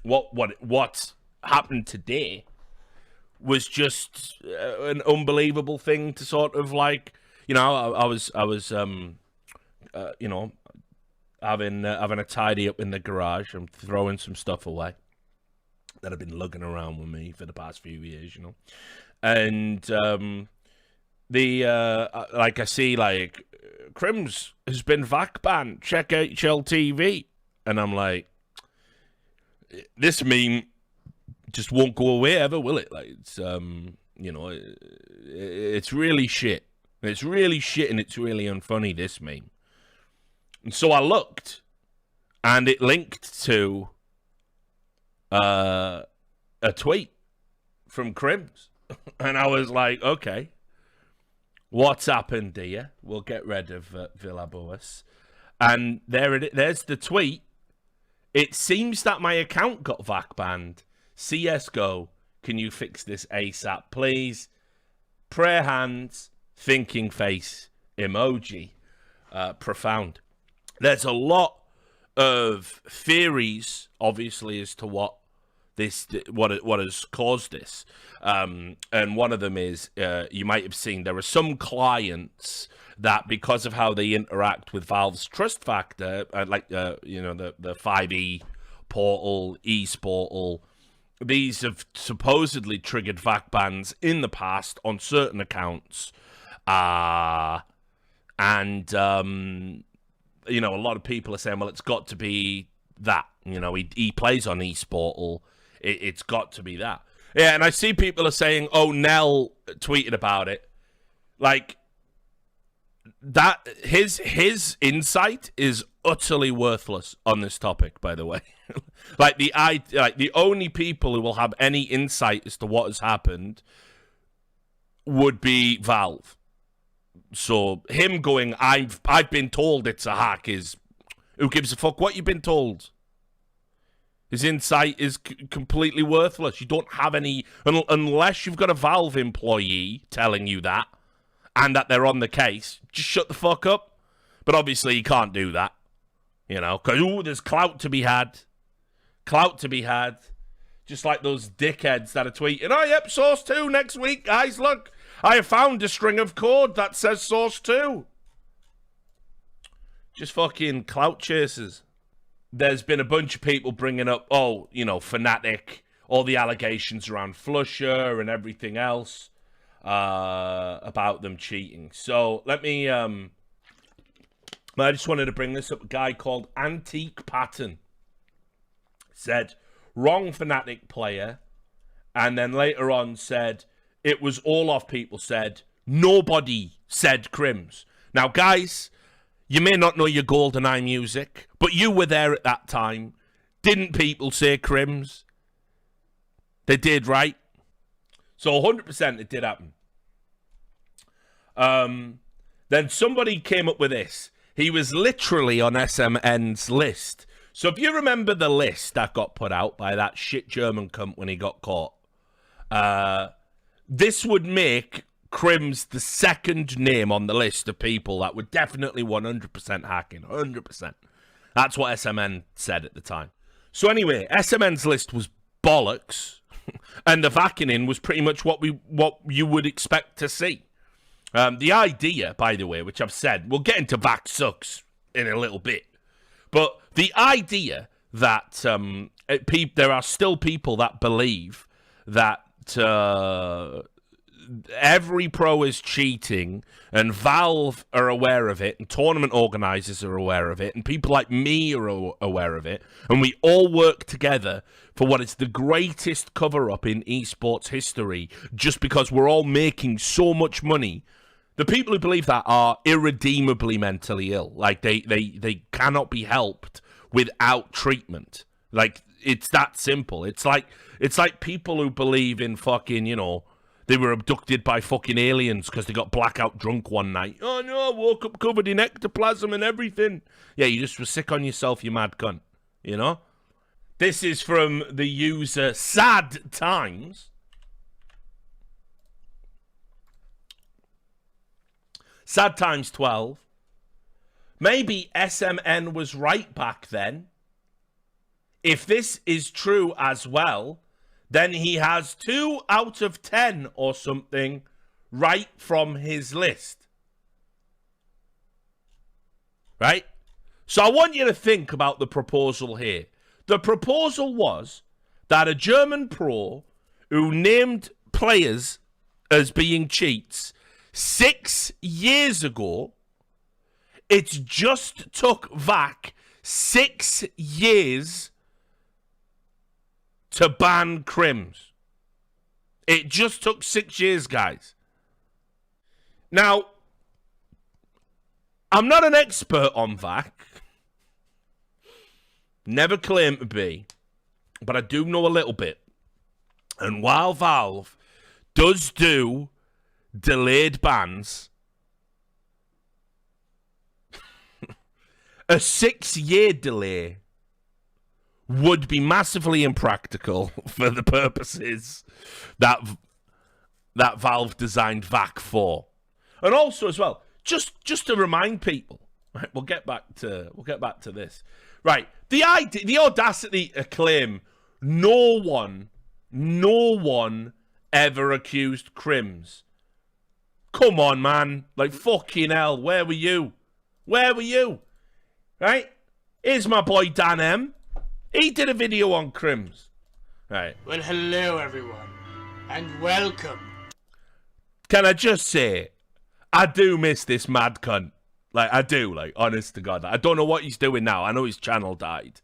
what happened today was just an unbelievable thing to sort of like, you know, I was you know, having a tidy up in the garage. I'm throwing some stuff away that have been lugging around with me for the past few years, you know, and like I see like Krimz has been VAC banned. Check out HLTV, and I'm like, this meme just won't go away ever, will it? Like, it's you know, it's really shit. It's really shit, and it's really unfunny, this meme. And so I looked, and it linked to a tweet from Krimz, and I was like, okay, what's happened, dear? We'll get rid of Villaboas. And there's the tweet. It seems that my account got VAC banned. CSGO, can you fix this ASAP, please? Prayer hands, thinking face, emoji. Profound. There's a lot of theories, obviously, as to what has caused this. And one of them is, you might have seen, there are some clients that, because of how they interact with Valve's trust factor, like you know, the 5e portal, eSportal, these have supposedly triggered VAC bans in the past on certain accounts. And you know, a lot of people are saying, well, it's got to be that. You know, he plays on eSportal. It's got to be that. Yeah, and I see people are saying, oh, Nell tweeted about it. Like, that, his insight is utterly worthless on this topic, by the way. like the only people who will have any insight as to what has happened would be Valve. So him going, I've been told it's a hack, is, who gives a fuck what you've been told? His insight is completely worthless. You don't have any, unless you've got a Valve employee telling you that, and that they're on the case, just shut the fuck up. But obviously you can't do that, you know, because, there's clout to be had. Clout to be had. Just like those dickheads that are tweeting, oh, yep, Source 2 next week, guys, look. I have found a string of code that says Source 2. Just fucking clout chasers. There's been a bunch of people bringing up, oh, you know, Fanatic, all the allegations around Flusher and everything else about them cheating. So let me, I just wanted to bring this up. A guy called Antique Pattern said, wrong Fanatic player, and then later on said, it was all off. People said, nobody said Krimz. Now, guys, you may not know your GoldenEye music, but you were there at that time. Didn't people say Krimz? They did, right? So 100% it did happen. Then somebody came up with this. He was literally on SMN's list. So if you remember the list that got put out by that shit German cunt when he got caught, this would make Krimz the second name on the list of people that were definitely 100% hacking. 100%. That's what SMN said at the time. So anyway, SMN's list was bollocks, and the vacking in was pretty much what you would expect to see. The idea, by the way, which I've said, we'll get into VAC sucks in a little bit, but the idea that there are still people that believe that every pro is cheating, and Valve are aware of it, and tournament organizers are aware of it, and people like me are aware of it, and we all work together for what is the greatest cover-up in esports history, just because we're all making so much money. The people who believe that are irredeemably mentally ill. Like, they cannot be helped without treatment. Like, it's that simple. It's like people who believe in fucking, you know, they were abducted by fucking aliens because they got blackout drunk one night. Oh no, I woke up covered in ectoplasm and everything. Yeah, you just were sick on yourself, you mad cunt. You know? This is from the user Sad Times. Sad Times 12. Maybe SMN was right back then. if this is true as well, then he has 2 out of 10 or something right from his list. Right? So I want you to think about the proposal here. The proposal was that a German pro who named players as being cheats 6 years ago, it's just took VAC 6 years to ban Krimz. It just took 6 years, guys. Now, I'm not an expert on VAC. Never claimed to be. But I do know a little bit. And while Valve does do delayed bans, a 6-year delay would be massively impractical for the purposes that Valve designed VAC for. And also as well, just to remind people, right, we'll get back to this. Right, the audacity claim, no one ever accused Krimz. Come on, man. Like, fucking hell, where were you? Where were you? Right? Here's my boy DanM. He did a video on Krimz. Right. Well, hello, everyone. And welcome. Can I just say, I do miss this mad cunt. Like, I do, like, honest to God. I don't know what he's doing now. I know his channel died.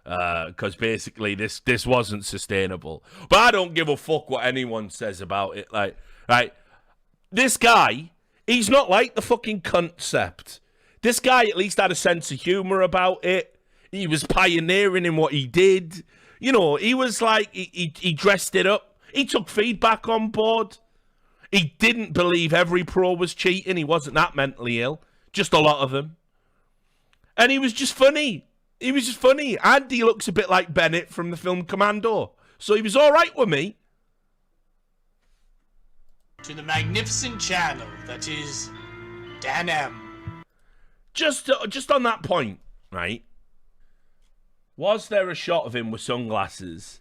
Because basically this wasn't sustainable. But I don't give a fuck what anyone says about it. Like, right? This guy, he's not like the fucking concept. This guy at least had a sense of humor about it. He was pioneering in what he did. You know, he was like, he dressed it up. He took feedback on board. He didn't believe every pro was cheating. He wasn't that mentally ill. Just a lot of them. And he was just funny. He was just funny. And he looks a bit like Bennett from the film Commando. So he was all right with me. To the magnificent channel that is DanM. Just on that point, right? Was there a shot of him with sunglasses?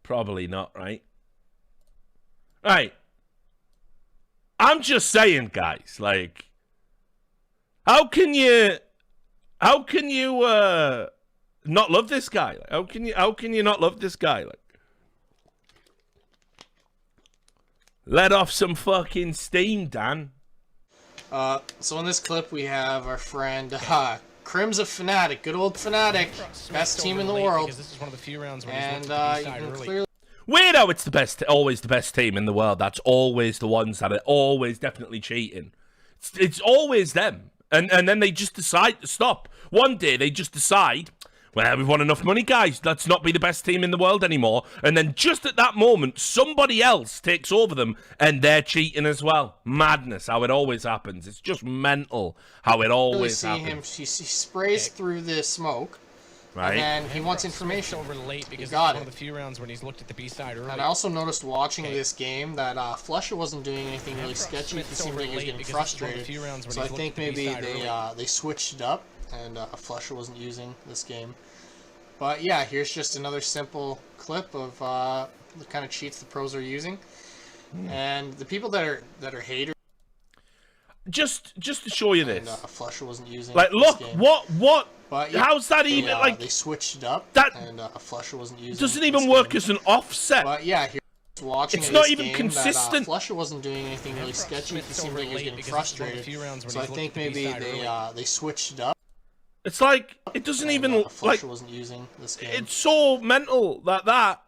Probably not, right? Right. I'm just saying, guys, like, how can you not love this guy? Like, how can you not love this guy? Like, let off some fucking steam, Dan. So in this clip we have our friend Krimz of Fanatic, good old Fanatic, best team in the world. This is one of the few rounds and you can clearly. Weird how it's the best, always the best team in the world. That's always the ones that are always definitely cheating. It's always them. And then they just decide to stop. One day they just decide, well, we've won enough money, guys. Let's not be the best team in the world anymore. And then just at that moment, somebody else takes over them and they're cheating as well. Madness, how it always happens. It's just mental how it always happens. He sprays through the smoke. Right. And he wants information. Over late because got it's one of the few rounds when he's looked at the B side early. And I also noticed watching this game that Flusher wasn't doing anything really sketchy. He seemed like he was getting frustrated. So I think maybe they switched it up and Flusher wasn't using this game. But yeah, here's just another simple clip of the kind of cheats the pros are using. And the people that are haters. Just to show you this. And Flusher wasn't using. Like, look, this game. what? But yeah, how's that even like? They switched it up. That and Flusher wasn't using. Doesn't even work as an offset. But yeah, here's watching. It's not even consistent. Flusher wasn't doing anything really sketchy. He seemed like he was getting frustrated. So I think maybe they switched it up. It's like it doesn't even Flusher like. wasn't using this game. It's so mental that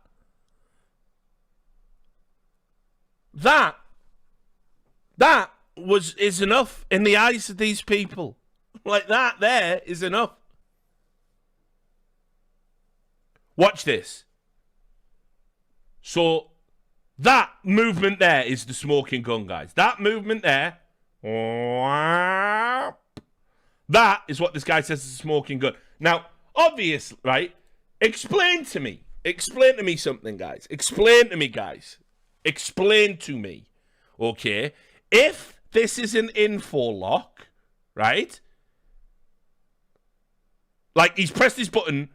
is enough in the eyes of these people. Like that there is enough. Watch this. So that movement there is the smoking gun, guys. That movement there. That is what this guy says is a smoking gun. Now, obvious, right? Explain to me something, guys. Explain to me, guys. Explain to me. Okay. If this is an info lock, right? Like, he's pressed his button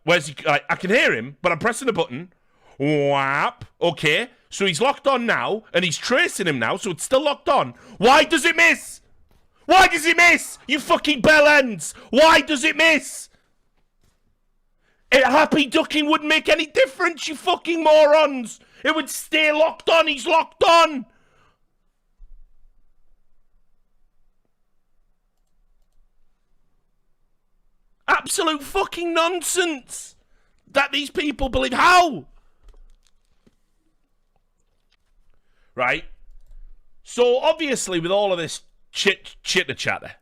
Where's he? I can hear him, but I'm pressing the button. Whap. Okay. So he's locked on now, and he's tracing him now, so it's still locked on. Why does it miss? Why does it miss? You fucking bell ends. Why does it miss? Happy ducking wouldn't make any difference, you fucking morons. It would stay locked on. He's locked on. Absolute fucking nonsense that these people believe. How? Right? So, obviously, with all of this chitter-chatter,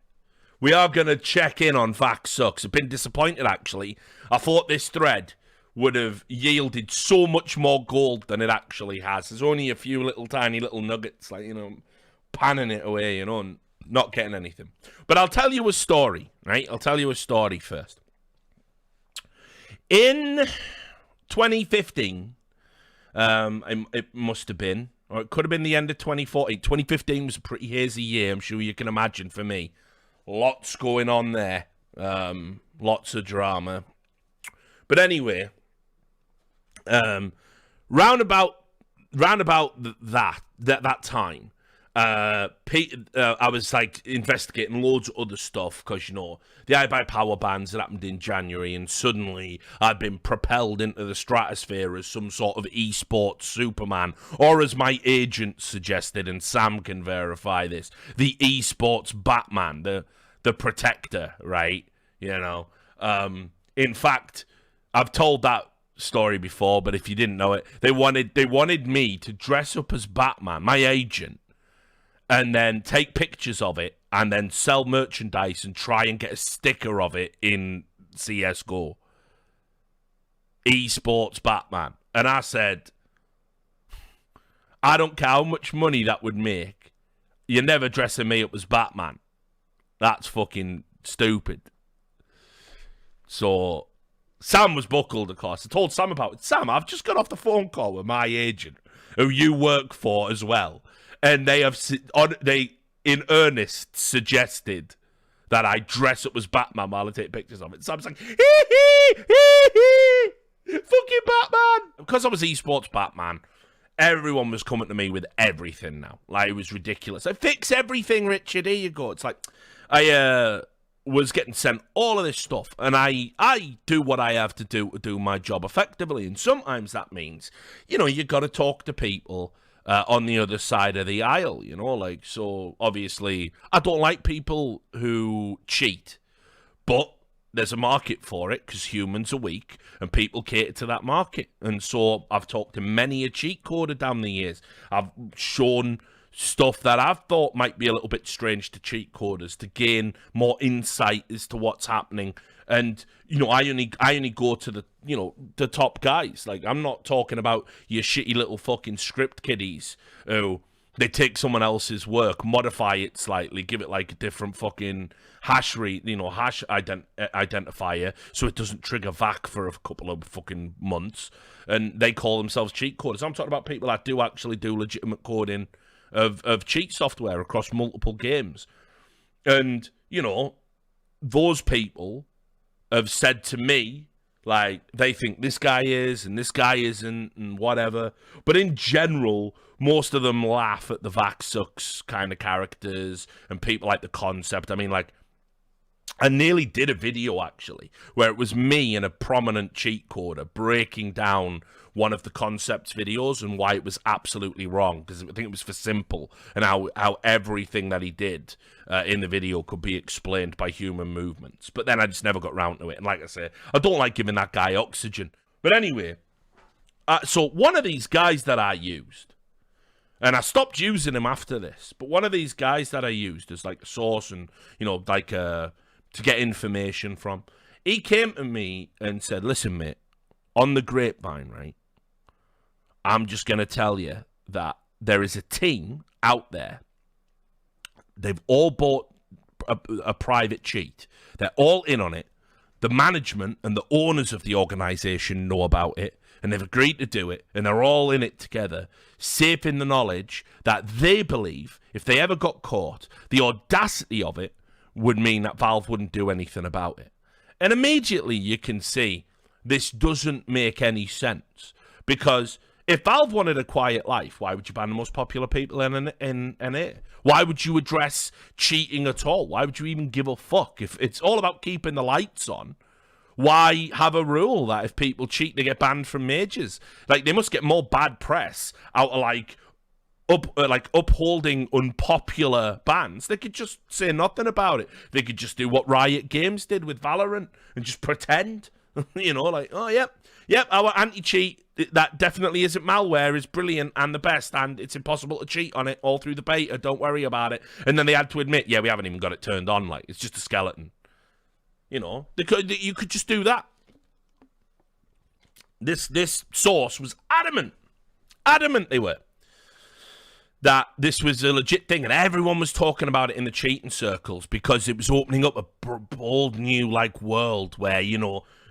we are going to check in on VAC sucks. I've been disappointed, actually. I thought this thread would have yielded so much more gold than it actually has. There's only a few little tiny little nuggets, like, panning it away, and not getting anything. But I'll tell you a story, right? I'll tell you a story first. In 2015, it must have been, or it could have been the end of 2014. 2015 was a pretty hazy year, I'm sure you can imagine, for me. Lots going on there. Lots of drama. But anyway, round about that time, I was like investigating loads of other stuff because the iBuyPower bans that happened in January, and suddenly I'd been propelled into the stratosphere as some sort of esports Superman, or as my agent suggested, and Sam can verify this, the esports Batman, the protector, right? In fact, I've told that story before, but if you didn't know it, they wanted me to dress up as Batman, my agent, and then take pictures of it, and then sell merchandise and try and get a sticker of it in CSGO. Esports Batman. And I said, I don't care how much money that would make. You're never dressing me up as Batman. That's fucking stupid. So Sam was buckled, of course. I told Sam about it. Sam, I've just got off the phone call with my agent, who you work for as well. And they in earnest suggested that I dress up as Batman while I take pictures of it. So I was like, fucking Batman. Because I was esports Batman, everyone was coming to me with everything now. Like, it was ridiculous. I fix everything, Richard. Here you go. It's like, I was getting sent all of this stuff, and I do what I have to do my job effectively. And sometimes that means, you got to talk to people on the other side of the aisle, so obviously I don't like people who cheat, but there's a market for it because humans are weak and people cater to that market. And so I've talked to many a cheat coder down the years. I've shown stuff that I've thought might be a little bit strange to cheat coders to gain more insight as to what's happening. And I only go to the the top guys. Like, I'm not talking about your shitty little fucking script kiddies who they take someone else's work, modify it slightly, give it like a different fucking hash identifier so it doesn't trigger VAC for a couple of fucking months, and they call themselves cheat coders. I'm talking about people that do actually do legitimate coding of cheat software across multiple games. And those people have said to me, like, they think this guy is and this guy isn't and whatever. But in general, most of them laugh at the VAC sucks kind of characters and people like the concept. I mean, like, I nearly did a video, actually, where it was me and a prominent cheat coder breaking down one of the concepts videos and why it was absolutely wrong, because I think it was for simple, and how everything that he did in the video could be explained by human movements. But then I just never got round to it. And like I say, I don't like giving that guy oxygen. But anyway, so one of these guys that I used, and I stopped using him after this, but one of these guys that I used as like a source and, to get information from, he came to me and said, listen, mate, on the grapevine, right, I'm just going to tell you that there is a team out there. They've all bought a private cheat. They're all in on it. The management and the owners of the organization know about it, and they've agreed to do it, and they're all in it together, safe in the knowledge that they believe if they ever got caught, the audacity of it would mean that Valve wouldn't do anything about it. And immediately you can see this doesn't make any sense. Because if Valve wanted a quiet life, why would you ban the most popular people in NA? Why would you address cheating at all? Why would you even give a fuck? If it's all about keeping the lights on, why have a rule that if people cheat, they get banned from majors? Like, they must get more bad press out of, upholding unpopular bans. They could just say nothing about it. They could just do what Riot Games did with Valorant and just pretend. Oh, yep, our anti-cheat, that definitely isn't malware, is brilliant and the best, and it's impossible to cheat on it all through the beta, don't worry about it. And then they had to admit, yeah, we haven't even got it turned on, like, it's just a skeleton. You could just do that. This source was adamant they were, that this was a legit thing, and everyone was talking about it in the cheating circles because it was opening up a bold new, world where,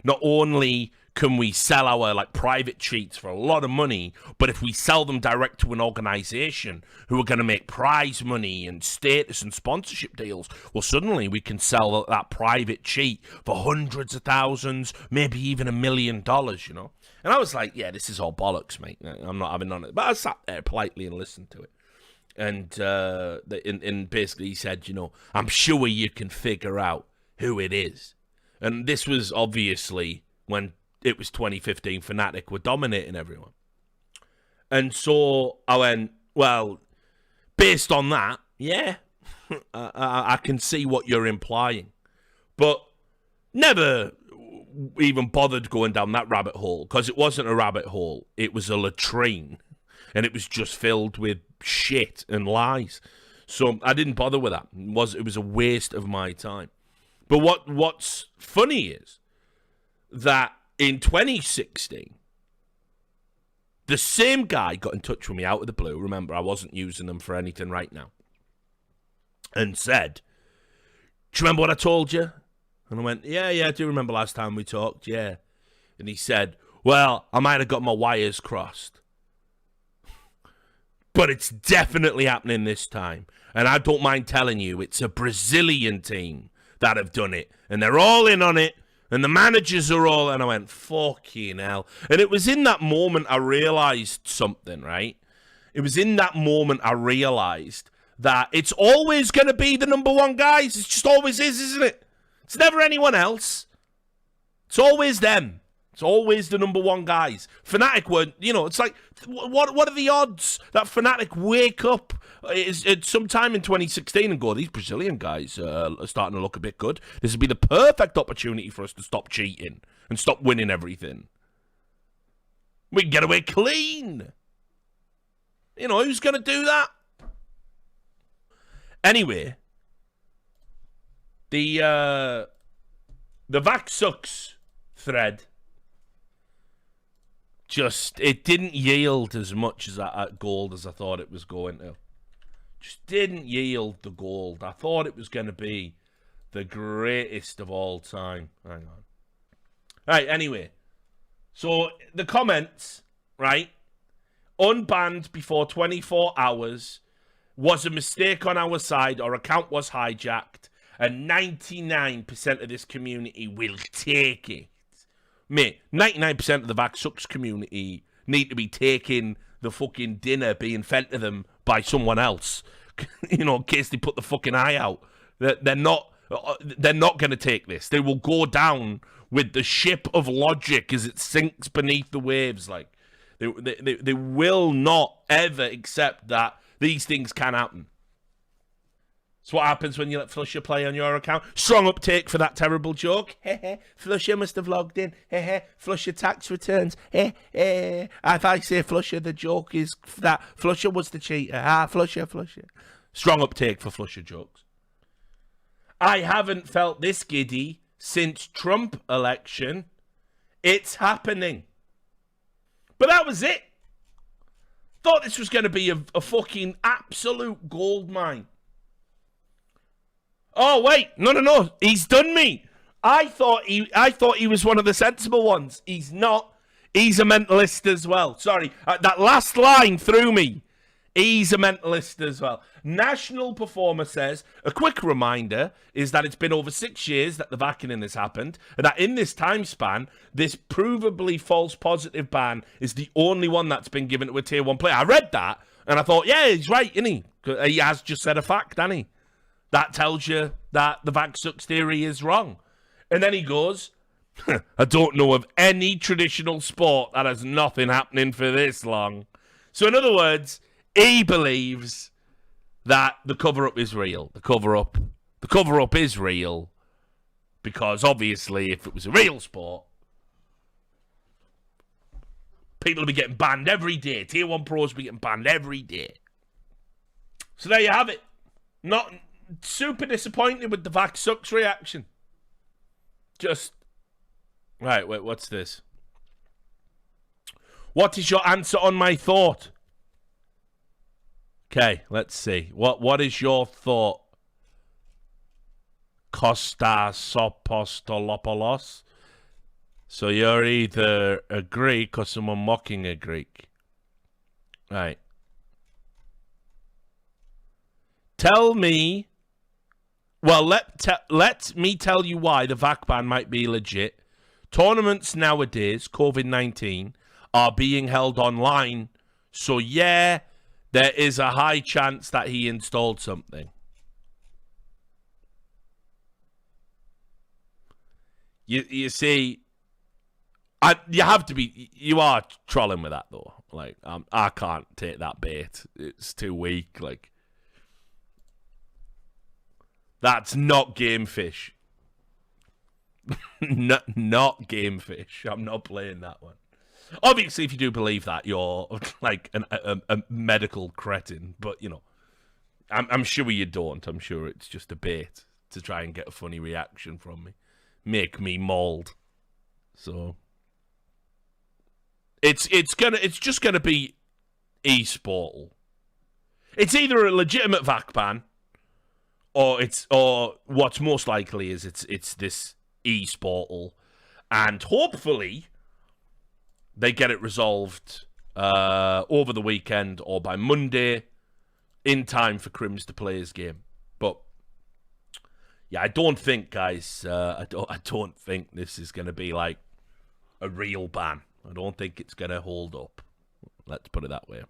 not only can we sell our, private cheats for a lot of money, but if we sell them direct to an organization who are going to make prize money and status and sponsorship deals, well, suddenly we can sell that private cheat for hundreds of thousands, maybe even $1 million, And I was like, yeah, this is all bollocks, mate. I'm not having none of it. But I sat there politely and listened to it. And basically he said, I'm sure you can figure out who it is. And this was obviously when it was 2015, Fanatic were dominating everyone. And so I went, well, based on that, yeah, I can see what you're implying. But never even bothered going down that rabbit hole, because it wasn't a rabbit hole. It was a latrine. And it was just filled with shit and lies. So I didn't bother with that. It was a waste of my time. But what's funny is that in 2016, the same guy got in touch with me out of the blue. Remember, I wasn't using them for anything right now. And said, do you remember what I told you? And I went, yeah, I do remember last time we talked, yeah. And he said, well, I might have got my wires crossed. But it's definitely happening this time. And I don't mind telling you, it's a Brazilian team that have done it. And they're all in on it. And the managers are all... And I went, fucking hell. And it was in that moment I realized something, right? It was in that moment I realized that it's always going to be the number one guys. It just always is, isn't it? It's never anyone else. It's always them. It's always the number one guys. Fnatic were, it's like, what are the odds that Fnatic wake up sometime in 2016 and go, these Brazilian guys are starting to look a bit good. This would be the perfect opportunity for us to stop cheating and stop winning everything. We can get away clean. Who's going to do that? Anyway, the VAC sucks thread, it didn't yield as much as gold as I thought it was going to. Just didn't yield the gold. I thought it was going to be the greatest of all time. Hang on. Right, anyway. So, the comments, right? Unbanned before 24 hours. Was a mistake on our side. Our account was hijacked. And 99% of this community will take it. Mate, 99% of the VAC sucks community need to be taking the fucking dinner being fed to them by someone else. In case they put the fucking eye out. They're not going to take this. They will go down with the ship of logic as it sinks beneath the waves. Like, they will not ever accept that these things can happen. It's what happens when you let Flusher play on your account. Strong uptake for that terrible joke. Flusher must have logged in. Flusher tax returns. If I say Flusher, the joke is that Flusher was the cheater. Flusher. Strong uptake for Flusher jokes. I haven't felt this giddy since Trump election. It's happening. But that was it. Thought this was going to be a fucking absolute gold mine. Oh, wait. No. He's done me. I thought he was one of the sensible ones. He's not. He's a mentalist as well. Sorry. That last line threw me. He's a mentalist as well. National Performer says, a quick reminder is that it's been over 6 years that the vacuuming has happened, and that in this time span, this provably false positive ban is the only one that's been given to a tier 1 player. I read that, and I thought, yeah, he's right, isn't he? He has just said a fact, hasn't he? That tells you that the VAC sucks theory is wrong. And then he goes, I don't know of any traditional sport that has nothing happening for this long. So in other words, he believes that the cover-up is real. The cover-up is real because obviously if it was a real sport, people would be getting banned every day. Tier 1 pros would be getting banned every day. So there you have it. Not super disappointed with the VAC sucks reaction. Just, right, wait, what's this? What is your answer on my thought? Okay, let's see. What is your thought? Kostasopostolopolos. So you're either a Greek or someone mocking a Greek. Right. Tell me. Well, let me tell you why the VAC ban might be legit. Tournaments nowadays, COVID-19, are being held online. So yeah, there is a high chance that he installed something. You see, you have to be. You are trolling with that though. Like I can't take that bait. It's too weak. Like that's not game fish. not game fish. I'm not playing that one. Obviously, if you do believe that, you're like a medical cretin. But, you know, I'm sure you don't. I'm sure it's just a bait to try and get a funny reaction from me. Make me mauled. So, it's just gonna be eSportal. It's either a legitimate VAC ban, or what's most likely is it's this eSportal, and hopefully they get it resolved over the weekend or by Monday in time for Krimz to play his game. But yeah, I don't think, guys, I don't think this is going to be like a real ban. I don't think it's going to hold up. Let's put it that way.